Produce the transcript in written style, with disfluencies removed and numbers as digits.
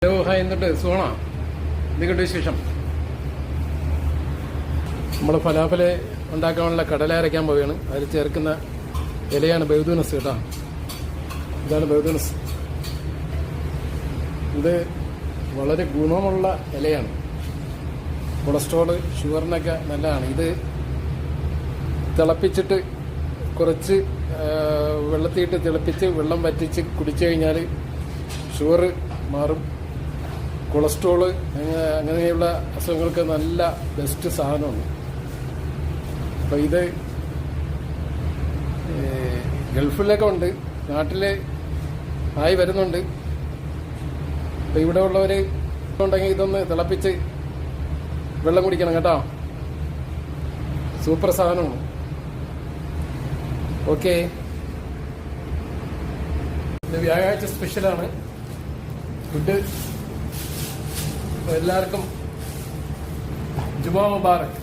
Hello hi, എന്നിട്ട് സുഖമാണോ? എന്തൊക്കെയുണ്ട് വിശേഷം? നമ്മൾ ഫലാഫല് ഉണ്ടാക്കാനുള്ള കടല അരയ്ക്കാൻ പോവുകയാണ്. അതിൽ ചേർക്കുന്ന ഇലയാണ് ബെഹ്ദൂനസ് കേട്ടോ. ഇതാണ് ബെഹ്ദൂനസ്. ഇത് വളരെ ഗുണമുള്ള ഇലയാണ്. കൊളസ്ട്രോള്, ഷുഗറിനൊക്കെ നല്ലതാണ്. ഇത് തിളപ്പിച്ചിട്ട് കുറച്ച് വെള്ളത്തിയിട്ട് തിളപ്പിച്ച് വെള്ളം വറ്റിച്ച് കുടിച്ചു കഴിഞ്ഞാൽ ഷുഗർ മാറും. കൊളസ്ട്രോള് അങ്ങനെയുള്ള അസുഖങ്ങൾക്ക് നല്ല ബെസ്റ്റ് സാധനമാണ്. അപ്പോൾ ഇത് ഗൾഫിലൊക്കെ ഉണ്ട്, നാട്ടിൽ ആയി വരുന്നുണ്ട്. അപ്പോൾ ഇവിടെ ഉള്ളവർ ഉണ്ടെങ്കിൽ ഇതൊന്ന് തിളപ്പിച്ച് വെള്ളം കുടിക്കണം കേട്ടോ. സൂപ്പർ സാധനമാണ്. ഓക്കെ, ഇത് വ്യാഴാഴ്ച സ്പെഷ്യലാണ് ഫുഡ്. എല്ലാവർക്കും ജുമാ മുബാറക്.